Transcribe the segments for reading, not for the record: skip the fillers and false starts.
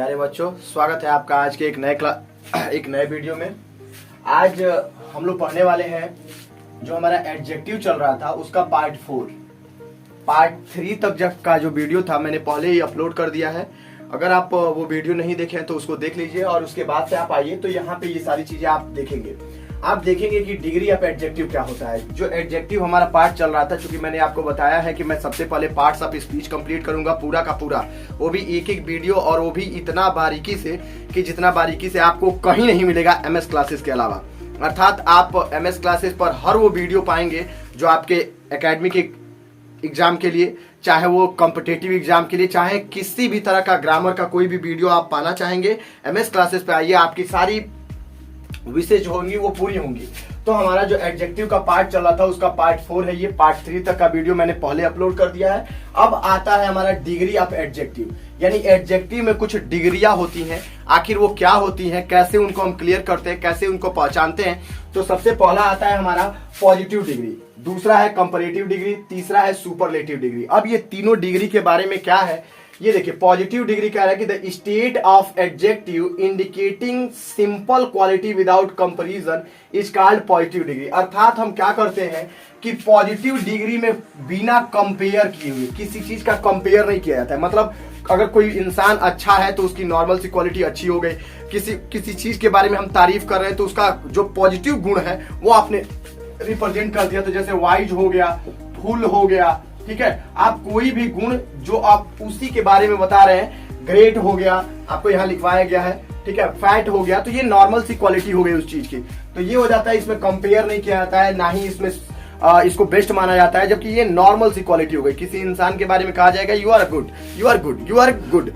प्यारे बच्चों, स्वागत है आपका आज के एक नए वीडियो में। आज हम लोग पढ़ने वाले हैं जो हमारा एडजेक्टिव चल रहा था उसका पार्ट 4। पार्ट 3 तक जब का जो वीडियो था मैंने पहले ही अपलोड कर दिया है। अगर आप वो वीडियो नहीं देखे हैं तो उसको देख लीजिए और उसके बाद से आप आइए तो यहाँ पे ये सारी चीजें आप देखेंगे। आप देखेंगे कि डिग्री ऑफ एडजेक्टिव क्या होता है। जो एडजेक्टिव हमारा पार्ट चल रहा था, क्योंकि मैंने आपको बताया है कि मैं सबसे पहले पार्ट्स ऑफ स्पीच कंप्लीट करूंगा पूरा का पूरा, वो भी एक एक वीडियो, और वो भी इतना बारीकी से कि जितना बारीकी से आपको कहीं नहीं मिलेगा एमएस क्लासेस के अलावा। अर्थात आप एमएस क्लासेस पर हर वो वीडियो पाएंगे जो आपके एकेडमिक एग्जाम के लिए, चाहे वो कॉम्पिटिटिव एग्जाम के लिए, चाहे किसी भी तरह का ग्रामर का कोई भी वीडियो आप पाना चाहेंगे, एमएस क्लासेस पे आइए, आपकी सारी विशेष होंगी वो पूरी होंगी। तो हमारा जो एडजेक्टिव का पार्ट चल रहा था उसका पार्ट 4 है। ये पार्ट 3 तक का वीडियो मैंने पहले अपलोड कर दिया है। अब आता है हमारा डिग्री ऑफ एडजेक्टिव, यानी एडजेक्टिव में कुछ डिग्रियां होती हैं। आखिर वो क्या होती हैं, कैसे उनको हम क्लियर करते हैं, कैसे उनको पहचानते हैं। तो सबसे पहला आता है हमारा पॉजिटिव डिग्री, दूसरा है कंपैरेटिव डिग्री, तीसरा है सुपरलेटिव डिग्री। अब ये तीनों डिग्री के बारे में क्या है ये देखिए। पॉजिटिव डिग्री कह रहा है कि the state of adjective indicating simple quality without comparison is called positive degree. अर्थात हम क्या करते हैं कि पॉजिटिव डिग्री में बिना कंपेयर किए हुए, किसी चीज का कंपेयर नहीं किया जाता है। मतलब अगर कोई इंसान अच्छा है तो उसकी नॉर्मल सी क्वालिटी अच्छी हो गई। किसी चीज के बारे में हम तारीफ कर रहे हैं तो उसका जो पॉजिटिव गुण है वो आपने रिप्रेजेंट कर दिया। तो जैसे वाइज हो गया, फुल हो गया, ठीक है। आप कोई भी गुण जो आप उसी के बारे में बता रहे हैं, ग्रेट हो गया, आपको यहाँ लिखवाया गया है, ठीक है, फैट हो गया, तो ये नॉर्मल सी क्वालिटी हो गई उस चीज की। तो ये हो जाता है, इसमें कंपेयर नहीं किया जाता है, ना ही इसमें इसको बेस्ट माना जाता है, जबकि ये नॉर्मल सी क्वालिटी हो गई। किसी इंसान के बारे में कहा जाएगा you are good, you are good, you are good,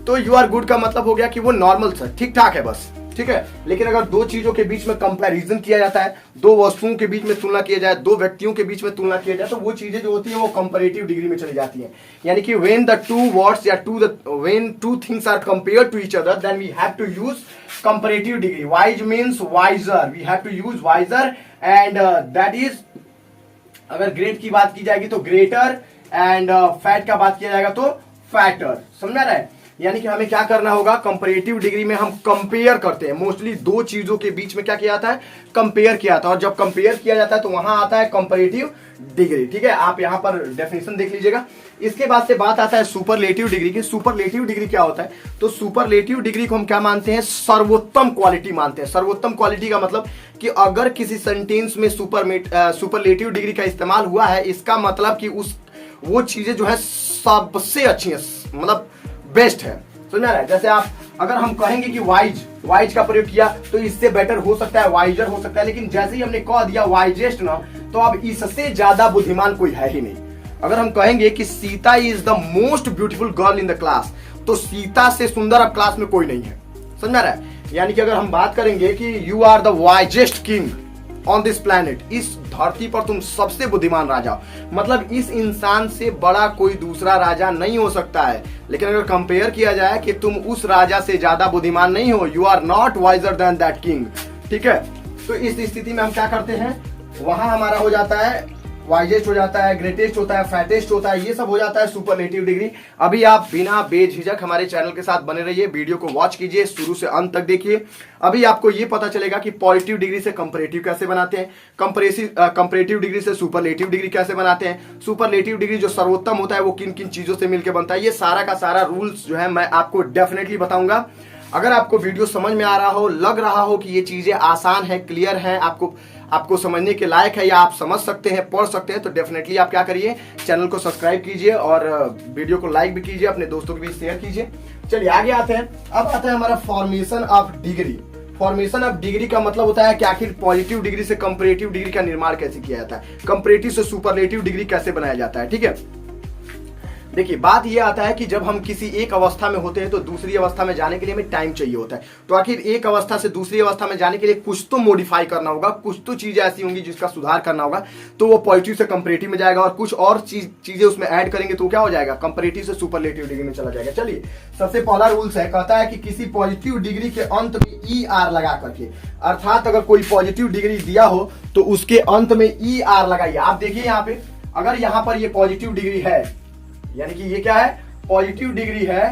तो यू आर गुड का मतलब हो गया कि वो नॉर्मल सा ठीक ठाक है बस, ठीक है। लेकिन अगर दो चीजों के बीच में कंपैरिजन किया जाता है, दो वस्तुओं के बीच में तुलना किया जाए, दो व्यक्तियों के बीच में तुलना किया जाए, तो वो चीजें जो होती है वो कंपैरेटिव डिग्री में चली जाती है। यानी कि व्हेन द टू वर्ड्स या when two things are compared to each other then we have to use comparative degree. Wise means wiser, we have to use wiser, and that is, अगर great की बात की जाएगी तो greater, and fat का बात किया जाएगा तो फैटर। समझा रहा है? यानी कि हमें क्या करना होगा, कंपैरेटिव डिग्री में हम कंपेयर करते हैं। मोस्टली दो चीजों के बीच में क्या किया जाता है, कंपेयर किया जाता है, और जब कंपेयर किया जाता है तो वहां आता है कंपैरेटिव डिग्री, ठीक है। आप यहां पर डेफिनेशन देख लीजिएगा। इसके बाद से बात आता है सुपरलेटिव डिग्री की। सुपरलेटिव डिग्री क्या होता है, तो सुपरलेटिव डिग्री को हम क्या मानते हैं, सर्वोत्तम क्वालिटी मानते हैं। सर्वोत्तम क्वालिटी का मतलब कि अगर किसी सेंटेंस में सुपरलेटिव डिग्री का इस्तेमाल हुआ है, इसका मतलब कि वो चीजें जो है सबसे अच्छी है, मतलब बेस्ट है। समझा रहा है? जैसे आप अगर हम कहेंगे कि वाइज का प्रयोग किया तो इससे बेटर हो सकता है, वाइजर हो सकता है, लेकिन जैसे ही हमने कह दिया वाइजेस्ट ना, तो अब इससे ज्यादा बुद्धिमान कोई है ही नहीं। अगर हम कहेंगे कि Sita is the most beautiful girl in the class, तो सीता से सुंदर अब क्लास में कोई नहीं है। समझा रहा है? यानी कि अगर हम बात करेंगे कि you are the wisest king on this planet, इस धरती पर तुम सबसे बुद्धिमान राजा हो, मतलब इस इंसान से बड़ा कोई दूसरा राजा नहीं हो सकता है। लेकिन अगर कंपेयर किया जाए कि तुम उस राजा से ज्यादा बुद्धिमान नहीं हो, you are not wiser than that king, ठीक है। तो इस स्थिति में हम क्या करते हैं, वहां हमारा हो जाता है वाइजेस्ट हो जाता है, ग्रेटेस्ट होता है, फैटेस्ट होता है, ये सब हो जाता है सुपरलेटिव डिग्री। अभी आप बिना बेझिझक हमारे चैनल के साथ बने रहिए, वीडियो को वॉच कीजिए, शुरू से अंत तक देखिए। अभी आपको ये पता चलेगा कि पॉजिटिव डिग्री से कंपैरेटिव कैसे बनाते हैं, कंपैरेटिव डिग्री से सुपरलेटिव डिग्री कैसे बनाते हैं, सुपरलेटिव डिग्री जो सर्वोत्तम होता है वो किन किन चीजों से मिलकर बनता है। ये सारा का सारा रूल्स जो है मैं आपको डेफिनेटली बताऊंगा। अगर आपको वीडियो समझ में आ रहा हो, लग रहा हो कि ये चीजें आसान है, क्लियर है, आपको समझने के लायक है, या आप समझ सकते हैं, पढ़ सकते हैं, तो डेफिनेटली आप क्या करिए, चैनल को सब्सक्राइब कीजिए और वीडियो को लाइक भी कीजिए, अपने दोस्तों के बीच शेयर कीजिए। चलिए आगे आते हैं। अब आता है हमारा formation of degree. Formation of degree का मतलब होता है कि आखिर पॉजिटिव डिग्री से कंपैरेटिव डिग्री का निर्माण कैसे किया जाता है, कंपैरेटिव से सुपरलेटिव डिग्री कैसे बनाया जाता है, ठीक है। देखिए बात यह आता है कि जब हम किसी एक अवस्था में होते हैं तो दूसरी अवस्था में जाने के लिए हमें टाइम चाहिए होता है। तो आखिर एक अवस्था से दूसरी अवस्था में जाने के लिए कुछ तो मॉडिफाई करना होगा, कुछ तो चीजें ऐसी होंगी जिसका सुधार करना होगा, तो वो पॉजिटिव से कंपैरेटिव में जाएगा, और कुछ और चीजें उसमें ऐड करेंगे तो क्या हो जाएगा, कंपैरेटिव से सुपरलेटिव डिग्री में चला जाएगा। चलिए सबसे पहला रूल्स है, कहता है कि किसी पॉजिटिव डिग्री के अंत में ER लगा करके, अर्थात अगर कोई पॉजिटिव डिग्री दिया हो तो उसके अंत में ER लगाइए। आप देखिए यहाँ पे, अगर यहाँ पर ये पॉजिटिव डिग्री है, यानी कि ये क्या है, पॉजिटिव डिग्री है,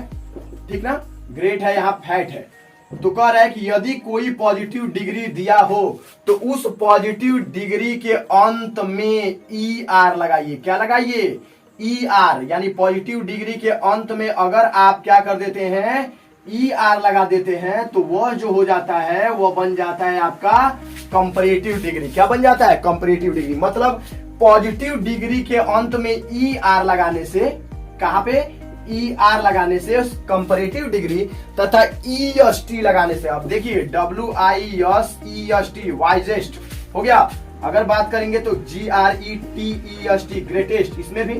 ठीक ना, ग्रेट है, यहाँ फैट है। तो कह रहा है कि यदि कोई पॉजिटिव डिग्री दिया हो तो उस पॉजिटिव डिग्री के अंत में ई आर लगाइए। क्या लगाइए? ई आर, यानी पॉजिटिव डिग्री के अंत में अगर आप क्या कर देते हैं, ई आर लगा देते हैं, तो वह जो हो जाता है वह बन जाता है आपका कंपैरेटिव डिग्री। क्या बन जाता है? Comparative degree. मतलब पॉजिटिव डिग्री के अंत में ई आर लगाने से, कहां पे? ई आर लगाने से कंपैरेटिव डिग्री तथा ई एस टी लगाने से, अब देखिए WISEST वाइजेस्ट हो गया। अगर बात करेंगे तो GRETEST ग्रेटेस्ट, इसमें भी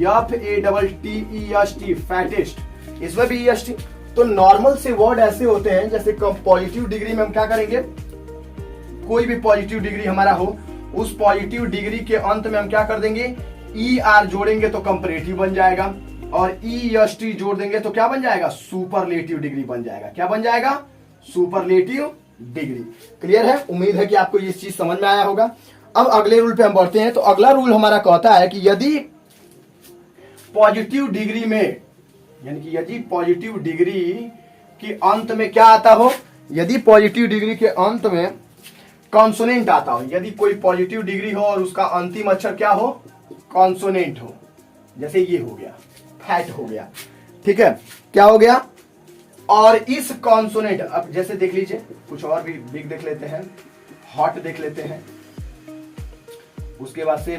FATTEST फैटेस्ट, इसमें भी EST। तो नॉर्मल से वर्ड ऐसे होते हैं जैसे पॉजिटिव डिग्री में हम क्या करेंगे, कोई भी पॉजिटिव डिग्री हमारा हो, उस पॉजिटिव डिग्री के अंत में हम क्या कर देंगे, ई आर जोड़ेंगे तो कंपैरेटिव बन जाएगा, और EST जोड़ देंगे तो क्या बन जाएगा? सुपरलेटिव डिग्री बन जाएगा। क्या बन जाएगा? Superlative degree. क्लियर है? उम्मीद है कि आपको ये चीज समझ में आया होगा। अब अगले रूल पे हम बढ़ते हैं। तो अगला रूल हमारा कहता है कि यदि पॉजिटिव डिग्री में, यानी कि यदि पॉजिटिव डिग्री के अंत में क्या आता हो, यदि पॉजिटिव डिग्री के अंत में कॉन्सोनेंट आता हो, यदि कोई पॉजिटिव डिग्री हो और उसका अंतिम अक्षर क्या हो? कॉन्सोनेंट हो, जैसे ये हो गया, फैट हो गया, ठीक है, क्या हो गया? और इस कॉन्सोनेंट, अब जैसे देख लीजिए, कुछ और भी बिग देख लेते हैं, हॉट देख लेते हैं, उसके बाद से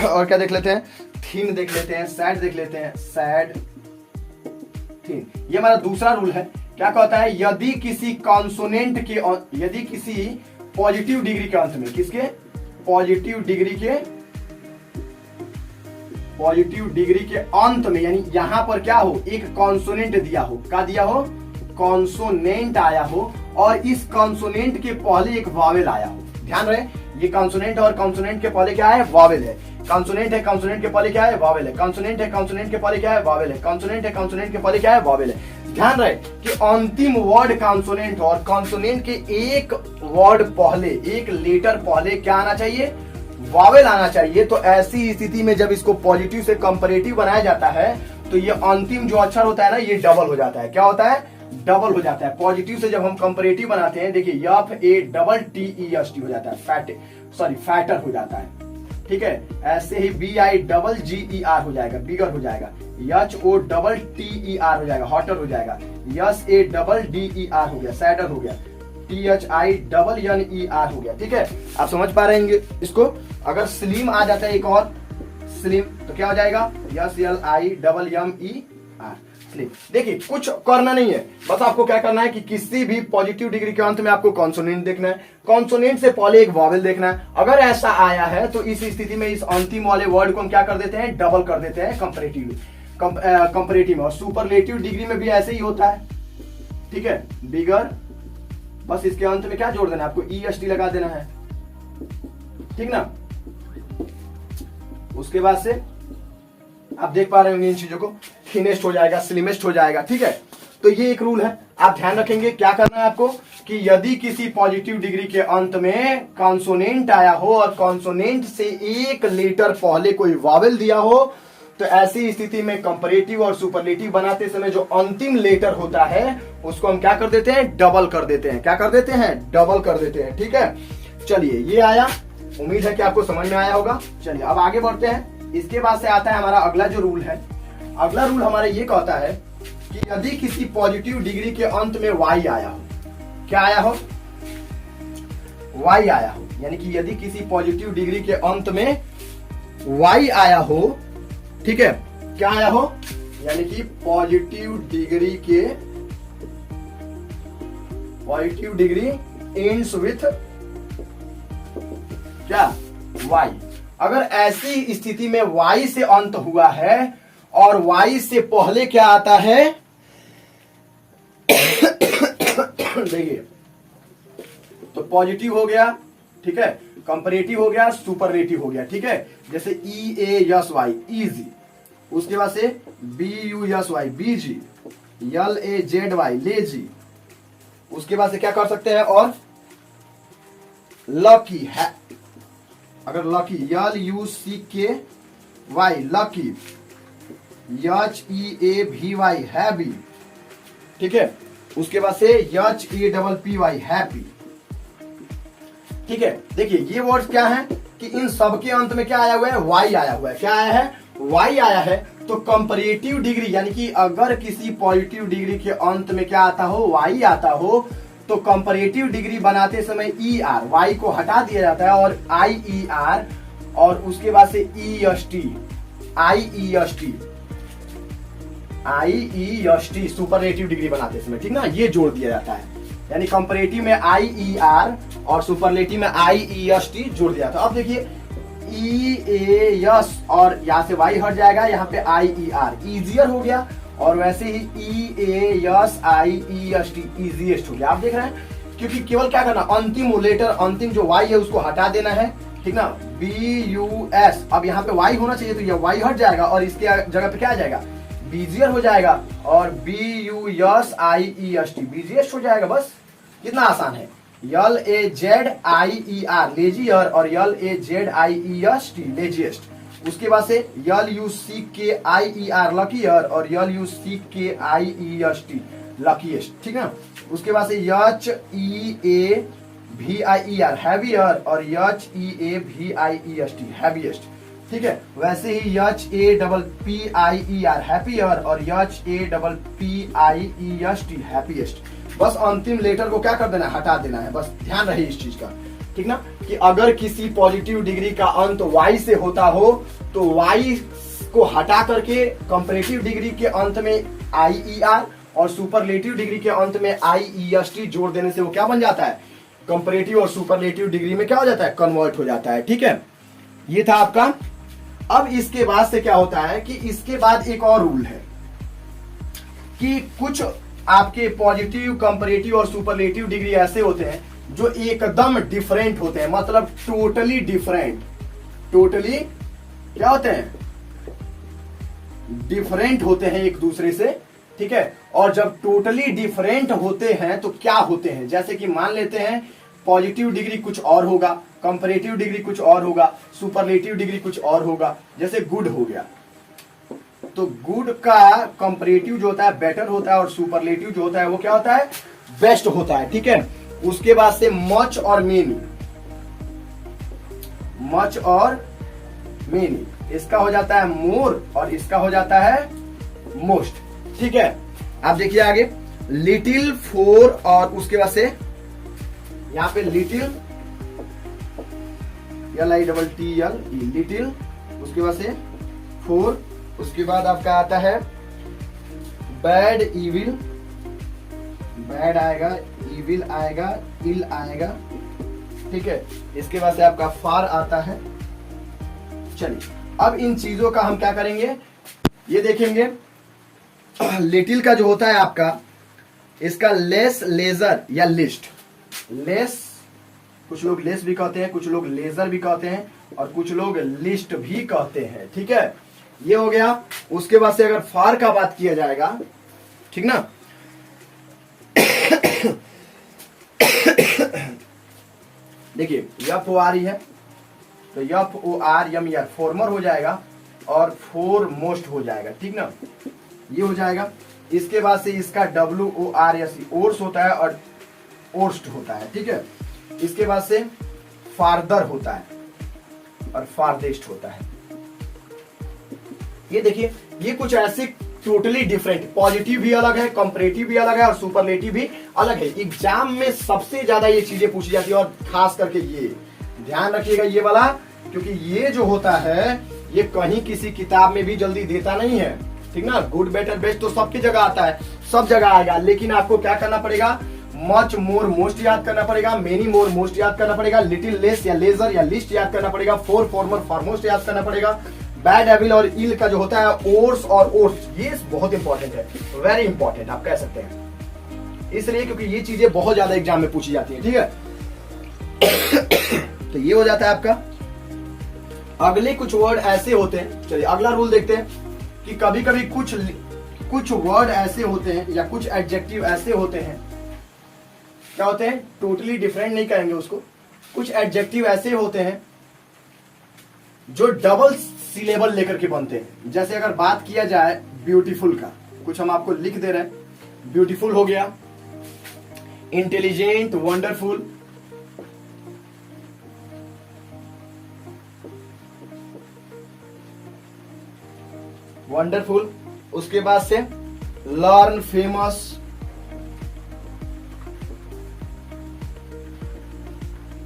और क्या देख लेते हैं, थीन देख लेते हैं, सैड देख लेते हैं, सैड थीन। ये हमारा दूसरा रूल है। क्या कहता है? यदि किसी कॉन्सोनेंट के, यदि किसी पॉजिटिव डिग्री के अंत में, किसके? पॉजिटिव डिग्री के अंत में, यानी यहां पर क्या हो, एक कॉन्सोनेंट दिया हो, क्या दिया हो? कॉन्सोनेंट आया हो, और इस कॉन्सोनेंट के पहले एक वावेल आया हो। ध्यान रहे, ये कॉन्सोनेंट और कॉन्सोनेंट के पहले क्या है? वावेल है। कॉन्सोनेंट है, कॉन्सोनेंट के पहले क्या है? वावेल है। कॉन्सोनेंट है, कॉन्सोनेंट के पहले क्या है? वावेल है। कॉन्सोनेंट है, कॉन्सोनेंट के पहले क्या है? वावेल है। ध्यान रहे कि अंतिम वर्ड कॉन्सोनेंट और कॉन्सोनेंट के एक वर्ड पहले, एक लेटर पहले क्या आना चाहिए? वावेल आना चाहिए। तो ऐसी स्थिति में जब इसको पॉजिटिव से कंपैरेटिव बनाया जाता है तो ये अंतिम जो अक्षर होता है ना, ये डबल हो जाता है। क्या होता है? डबल हो जाता है। पॉजिटिव से जब हम कंपैरेटिव बनाते हैं, देखिए FATTEST हो जाता है, फैटर हो जाता है, ठीक है। ऐसे ही BIGGER हो जाएगा, बिगर हो जाएगा। HOTTER हो जाएगा, हॉटर हो जाएगा। SADDER हो गया, सैडर हो गया। THINNER हो गया, ठीक है। आप समझ पा रहे हैं इसको? अगर स्लिम आ जाता है एक और स्लिम, तो क्या हो जाएगा? SLIMMER slim. देखिए, कुछ करना नहीं है, बस आपको क्या करना है कि किसी भी पॉजिटिव डिग्री के अंत में आपको कॉन्सोनेंट देखना है, कॉन्सोनेंट से पहले एक वॉवेल देखना है। अगर ऐसा आया है तो इस स्थिति में इस अंतिम वाले वर्ड को हम क्या कर देते हैं? डबल कर देते हैं कंपैरेटिव में। और सुपरलेटिव डिग्री में भी ऐसे ही होता है, ठीक है। बिगर, बस इसके अंत में क्या जोड़ देना है? आपको EST लगा देना है, ठीक ना। उसके बाद से आप देख पा रहे होंगे इन चीजों को, थिनेस्ट हो जाएगा, स्लिमेस्ट हो जाएगा, ठीक है। तो ये एक रूल है, आप ध्यान रखेंगे। क्या करना है आपको कि यदि किसी पॉजिटिव डिग्री के अंत में कॉन्सोनेंट आया हो और कॉन्सोनेंट से एक लेटर पहले कोई वावेल दिया हो, तो ऐसी स्थिति में कंपैरेटिव और सुपरलेटिव बनाते समय जो अंतिम लेटर होता है उसको हम क्या कर देते हैं? डबल कर देते हैं। क्या कर देते हैं? डबल कर देते हैं, ठीक है। चलिए, ये आया, उम्मीद है कि आपको समझ में आया होगा। चलिए अब आगे बढ़ते हैं। इसके बाद से आता है हमारा अगला जो रूल है। अगला रूल हमारा ये कहता है कि यदि किसी पॉजिटिव डिग्री के अंत में Y आया हो, क्या आया हो? Y आया हो, यानी कि यदि किसी पॉजिटिव डिग्री के अंत में Y आया हो, ठीक है, क्या आया हो? यानी कि पॉजिटिव डिग्री एंड्स विथ क्या? Y। अगर ऐसी स्थिति में Y से अंत हुआ है और Y से पहले क्या आता है? देखिए, तो पॉजिटिव हो गया, ठीक है, कंपैरेटिव हो गया, सुपरलेटिव हो गया, ठीक है। जैसे EASY इजी, उसके बाद से BUSY बीजी, LAZY लेजी, उसके बाद से क्या कर सकते हैं? और लकी है, अगर lucky LUCKY lucky, HEAVY heavy, ठीक है। उसके बाद से HEPPY हैप्पी, ठीक है। देखिए ये वर्ड्स क्या है कि इन सब के अंत में क्या आया हुआ है, वाई आया हुआ है। क्या आया है, वाई आया है। तो कंपैरेटिव डिग्री यानी कि अगर किसी पॉजिटिव डिग्री के अंत में क्या आता हो, वाई आता हो, तो कंपैरेटिव डिग्री बनाते समय ER, वाई को हटा दिया जाता है और IER और उसके बाद से IEST सुपरलेटिव डिग्री बनाते समय, ठीक ना, ये जोड़ दिया जाता है। यानी कंपैरेटिव में IER और सुपरलेटिव में IEST जोड़ दिया था। अब देखिए EAS और यहाँ से वाई हट जाएगा, यहाँ पे IER इजियर हो गया और वैसे ही EASIEST इजीएस्ट हो गया। आप देख रहे हैं, क्योंकि केवल क्या करना, अंतिम लेटर, अंतिम जो वाई है उसको हटा देना है, ठीक ना। BUS, अब यहाँ पे वाई होना चाहिए तो ये वाई हट जाएगा और इसके जगह पे क्या आ जाएगा, बीजियर हो जाएगा और BUSIEST बीजिएस्ट हो जाएगा। बस कितना आसान है। LAZIER लेजियर और LAZIEST लेजिएस्ट। उसके बाद से LUCKIER लकीयर और LUCKIEST लकीएस्ट, ठीक है। उसके बाद से HEAVIER हैवियर और HEAVIEST हैवीएस्ट, ठीक है। वैसे ही HAPPIER हैप्पियर और HAPPIEST हैप्पीएस्ट। बस अंतिम लेटर को क्या कर देना है, हटा देना है। बस ध्यान रहे इस चीज का, ठीक ना, कि अगर किसी पॉजिटिव डिग्री का अंत वाई से होता हो तो वाई को हटा करके कंपैरेटिव डिग्री के अंत में IER और सुपरलेटिव डिग्री के अंत में IEST जोड़ देने से वो क्या बन जाता है, कंपैरेटिव और सुपरलेटिव डिग्री में क्या हो जाता है, कन्वर्ट हो जाता है, ठीक है। ये था आपका। अब इसके बाद से क्या होता है कि इसके बाद एक और रूल है कि कुछ आपके पॉजिटिव, कंपैरेटिव और सुपरलेटिव डिग्री ऐसे होते हैं जो एकदम डिफरेंट होते हैं, मतलब टोटली डिफरेंट। टोटली क्या होते हैं, डिफरेंट होते हैं एक दूसरे से, ठीक है। और जब टोटली डिफरेंट होते हैं तो क्या होते हैं, जैसे कि मान लेते हैं पॉजिटिव डिग्री कुछ और होगा, कंपैरेटिव डिग्री कुछ और होगा, सुपरलेटिव डिग्री कुछ और होगा। जैसे गुड हो गया, तो गुड का कंपैरेटिव जो होता है बेटर होता है और सुपरलेटिव जो होता है वो क्या होता है, बेस्ट होता है, ठीक है। उसके बाद से मच और मेनी, मच और मेनी, इसका हो जाता है मोर और इसका हो जाता है मोस्ट, ठीक है। आप देखिए आगे, लिटिल, फोर और उसके बाद से यहां पे लिटिल, LITTL लिटिल, उसके बाद से फोर, उसके बाद आपका आता है बैड, इविल, बैड आएगा, इविल आएगा, इल आएगा, ठीक है। इसके बाद से आपका फार आता है। चलिए अब इन चीजों का हम क्या करेंगे, ये देखेंगे। लिटिल का जो होता है आपका, इसका लेस, लेजर या लिस्ट। लेस, कुछ लोग लेस भी कहते हैं, कुछ लोग लेजर भी कहते हैं और कुछ लोग लिस्ट भी कहते हैं, ठीक है। ये हो गया। उसके बाद से अगर फार का बात किया जाएगा, ठीक ना, देखिए FOR ही है तो FORMER फॉर्मर हो जाएगा और फोर मोस्ट हो जाएगा, ठीक ना, ये हो जाएगा। इसके बाद से इसका WORS ओर्स होता है और ओर्स्ट होता है, ठीक है। इसके बाद से फार्दर होता है और फार्देस्ट होता है। ये देखिए, ये कुछ ऐसे टोटली डिफरेंट, पॉजिटिव भी अलग है, कंपैरेटिव भी अलग है और सुपरलेटिव भी अलग है। एग्जाम में सबसे ज्यादा ये चीजें पूछी जाती है और खास करके ये ध्यान रखिएगा ये वाला, क्योंकि ये जो होता है ये कहीं किसी किताब में भी जल्दी देता नहीं है, ठीक ना। गुड, बेटर, बेस्ट तो सबकी जगह आता है, सब जगह आएगा, लेकिन आपको क्या करना पड़ेगा, मच, मोर, मोस्ट याद करना पड़ेगा, मेनी, मोर, मोस्ट याद करना पड़ेगा, लिटिल, लेस या लेजर या लिस्ट याद करना पड़ेगा, फोर, फॉर्मर, फॉरमोस्ट याद करना पड़ेगा, बैड, एविल और इल का जो होता है ओर्स और ओर्स, ये बहुत इंपॉर्टेंट है, वेरी इंपॉर्टेंट आप कह सकते हैं, इसलिए क्योंकि ये चीजें बहुत ज्यादा एग्जाम में पूछी जाती है, ठीक है। तो ये हो जाता है आपका। अगले कुछ वर्ड ऐसे होते हैं, चलिए अगला रूल देखते हैं कि कभी कभी कुछ वर्ड ऐसे होते हैं या कुछ एडजेक्टिव ऐसे होते हैं, क्या होते हैं, टोटली डिफरेंट नहीं करेंगे उसको, कुछ एडजेक्टिव ऐसे होते हैं जो डबल सिलेबल लेकर के बनते हैं। जैसे अगर बात किया जाए ब्यूटीफुल का, कुछ हम आपको लिख दे रहे हैं, ब्यूटीफुल हो गया, इंटेलिजेंट, वंडरफुल, वंडरफुल। उसके बाद से लर्न, फेमस,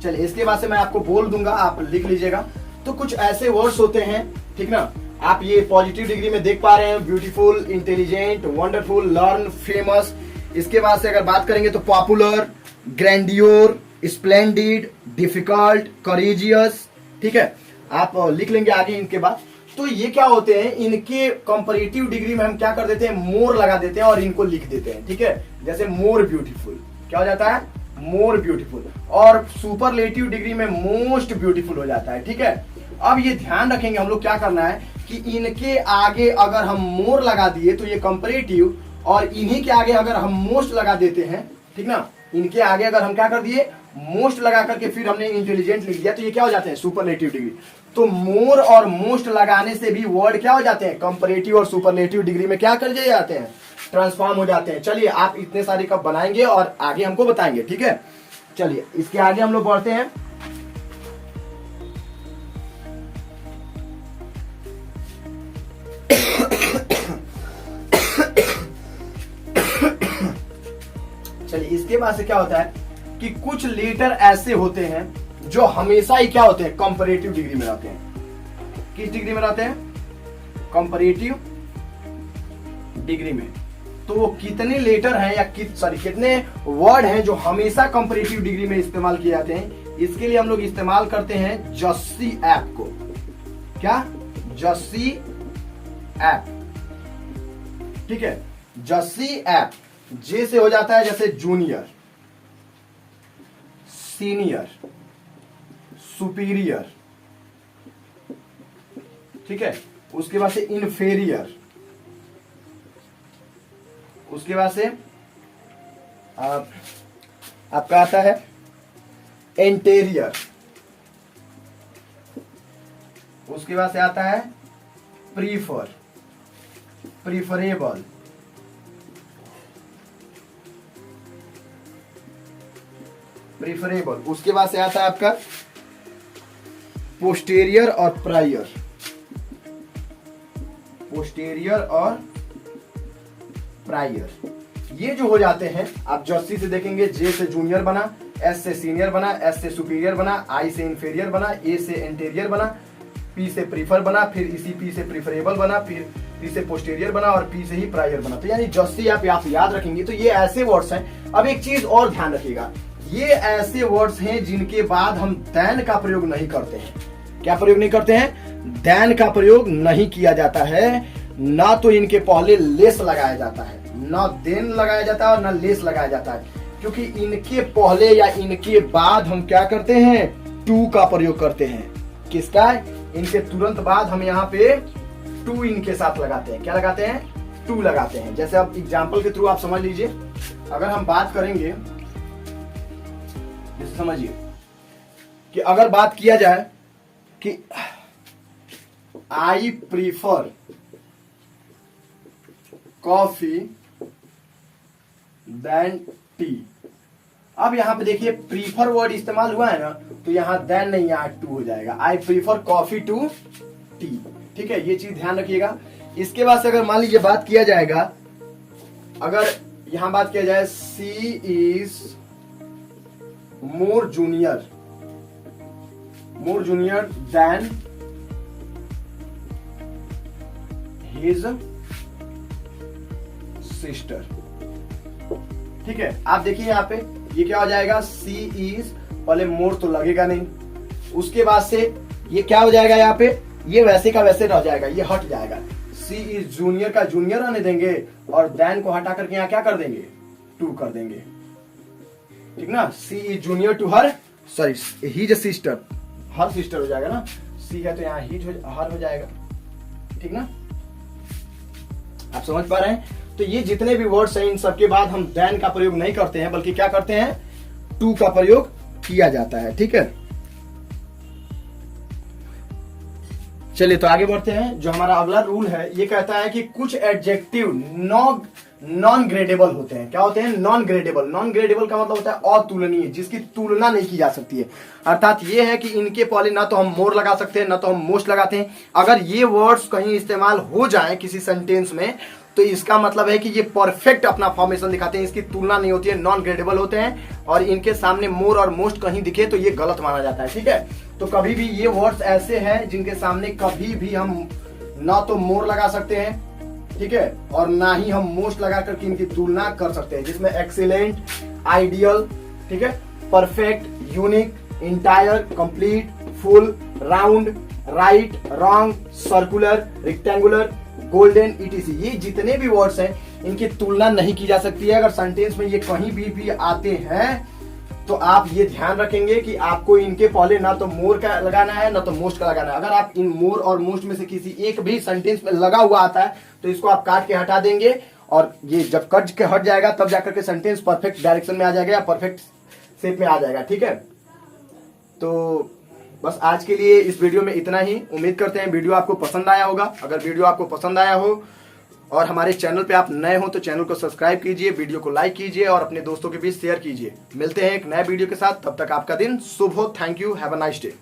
चलिए इसके बाद से मैं आपको बोल दूंगा, आप लिख लीजिएगा। तो कुछ ऐसे वर्ड्स होते हैं, ठीक ना, आप ये पॉजिटिव डिग्री में देख पा रहे हैं, beautiful, intelligent, wonderful, learn, famous. इसके बाद से अगर बात करेंगे तो popular, grandeur, splendid, difficult, courageous, ठीक है, आप लिख लेंगे आगे इनके बाद। तो ये क्या होते हैं, इनके कंपैरेटिव डिग्री में हम क्या कर देते हैं, मोर लगा देते हैं और इनको लिख देते हैं, ठीक है। जैसे मोर ब्यूटीफुल, क्या हो जाता है, मोर ब्यूटीफुल, और सुपरलेटिव डिग्री में मोस्ट ब्यूटीफुल हो जाता है, ठीक है। अब ये ध्यान रखेंगे हम लोग क्या करना है कि इनके आगे अगर हम मोर लगा दिए तो ये कंपैरेटिव, और इन्हीं के आगे अगर हम मोस्ट लगा देते हैं, ठीक ना, इनके आगे अगर हम क्या कर दिए, मोस्ट लगा करके फिर हमने इंटेलिजेंट लिख दिया, तो ये क्या हो जाते हैं, सुपरलेटिव डिग्री। तो मोर और मोस्ट लगाने से भी वर्ड क्या हो जाते हैं, कंपैरेटिव और सुपरलेटिव डिग्री में क्या कर जाते हैं, ट्रांसफॉर्म हो जाते हैं। चलिए आप इतने सारे कब बनाएंगे और आगे हमको बताएंगे, ठीक है। चलिए इसके आगे हम लोग बढ़ते हैं। चलिए इसके बाद से क्या होता है कि कुछ लेटर ऐसे होते हैं जो हमेशा ही क्या होते हैं, कंपैरेटिव डिग्री में रहते हैं। किस डिग्री में रहते हैं, कंपैरेटिव डिग्री में। तो वो कितने लेटर हैं या कितने वर्ड हैं जो हमेशा कंपैरेटिव डिग्री में इस्तेमाल किए जाते हैं, इसके लिए हम लोग इस्तेमाल करते हैं जस्सी ऐप को। क्या, जस्सी ऐप, ठीक है। जस्सी ऐप जे से हो जाता है जैसे जूनियर, सीनियर, सुपीरियर, ठीक है। उसके बाद से इन्फेरियर, उसके बाद से आपका आता है एंटेरियर, उसके बाद से आता है प्रीफर, प्रीफरेबल, प्रीफरेबल। उसके बाद से आता है आपका पोस्टेरियर और प्रायर, पोस्टेरियर और प्रायर। ये जो हो जाते हैं, आप जस्सी से देखेंगे, जे से जूनियर बना, एस से सीनियर बना, एस से सुपीरियर बना, आई से इंफेरियर बना, ए से एंटेरियर बना, पी से प्रीफर बना, फिर इसी पी से प्रीफरेबल बना, फिर पी से पोस्टेरियर बना और पी से ही प्रायर बना। तो यानी जस्सी आप याद रखेंगे। तो ये ऐसे वर्ड्स हैं। अब एक चीज और ध्यान रखिएगा, ये ऐसे वर्ड्स हैं जिनके बाद हम देन का प्रयोग नहीं करते हैं। क्या प्रयोग नहीं करते हैं, देन का प्रयोग नहीं किया जाता है। ना तो इनके पहले लेस लगाया जाता है, ना देन लगाया जाता है और ना लेस लगाया जाता है, क्योंकि इनके पहले या इनके बाद हम क्या करते हैं, टू का प्रयोग करते हैं। किसका, इनके तुरंत बाद हम यहाँ पे टू इनके साथ लगाते हैं। क्या लगाते हैं, टू लगाते हैं। जैसे अब एग्जाम्पल के थ्रू आप समझ लीजिए, अगर हम बात करेंगे, जैसे समझिए कि अगर बात किया जाए कि I prefer coffee than tea. अब यहां पे देखिए प्रीफर वर्ड इस्तेमाल हुआ है ना, तो यहां देन नहीं, यहां टू हो जाएगा। I prefer coffee to tea, ठीक है, ये चीज ध्यान रखिएगा। इसके बाद से अगर मान लीजिए बात किया जाएगा, अगर यहां बात किया जाए she is more junior than his sister, ठीक है। आप देखिए यहाँ पे ये क्या हो जाएगा, सी इज, पहले मोर तो लगेगा नहीं, उसके बाद से ये क्या हो जाएगा, यहाँ पे ये वैसे का वैसे रह जाएगा, ये हट जाएगा। सी इज जूनियर का जूनियर रहने देंगे और देन को हटा करके यहाँ क्या कर देंगे, टू कर देंगे, ठीक ना। She is junior to her, sorry his sister, her sister हो जाएगा ना, सी है तो यहाँ हिज हर हो जाएगा, ठीक ना। आप समझ पा रहे हैं। तो ये जितने भी वर्ड्स हैं इन सबके बाद हम देन का प्रयोग नहीं करते हैं, बल्कि क्या करते हैं, टू का प्रयोग किया जाता है, ठीक है। चलिए तो आगे बढ़ते हैं। जो हमारा अगला रूल है ये कहता है कि कुछ एडजेक्टिव नॉन ग्रेडेबल होते हैं। क्या होते हैं? Non gradable. नॉन ग्रेडेबल का मतलब होता है अतुलनीय, जिसकी तुलना नहीं की जा सकती है। अर्थात ये है कि इनके पहले ना तो हम मोर लगा सकते हैं, ना तो हम मोस्ट लगाते हैं। अगर ये वर्ड्स कहीं इस्तेमाल हो जाए किसी सेंटेंस में, तो इसका मतलब है कि ये परफेक्ट अपना फॉर्मेशन दिखाते हैं, इसकी तुलना नहीं होती है, नॉन ग्रेडेबल होते हैं। और इनके सामने मोर और मोस्ट कहीं दिखे तो ये गलत माना जाता है। ठीक है, तो कभी भी ये वर्ड्स ऐसे हैं जिनके सामने कभी भी हम ना तो मोर लगा सकते हैं, ठीक है, और ना ही हम मोस्ट लगा करके इनकी तुलना कर सकते हैं, जिसमें एक्सीलेंट, आइडियल, ठीक है, perfect, unique, entire, complete, full, round, right, wrong, circular, rectangular, golden, etc, ये जितने भी वर्ड्स हैं इनकी तुलना नहीं की जा सकती है। अगर सेंटेंस में ये कहीं भी आते हैं तो आप ये ध्यान रखेंगे कि आपको इनके पहले ना तो मोर का लगाना है, ना तो मोस्ट का लगाना है। अगर आप इन मोर और मोस्ट में से किसी एक भी सेंटेंस में लगा हुआ आता है तो इसको आप काट के हटा देंगे, और ये जब कट के हट जाएगा तब जाकर के सेंटेंस परफेक्ट डायरेक्शन में आ जाएगा या परफेक्ट शेप में आ जाएगा। ठीक है, तो बस आज के लिए इस वीडियो में इतना ही। उम्मीद करते हैं वीडियो आपको पसंद आया होगा। अगर वीडियो आपको पसंद आया हो और हमारे चैनल पे आप नए हो तो चैनल को सब्सक्राइब कीजिए, वीडियो को लाइक कीजिए और अपने दोस्तों के बीच शेयर कीजिए। मिलते हैं एक नए वीडियो के साथ, तब तक आपका दिन शुभ हो। Thank you, have a nice day.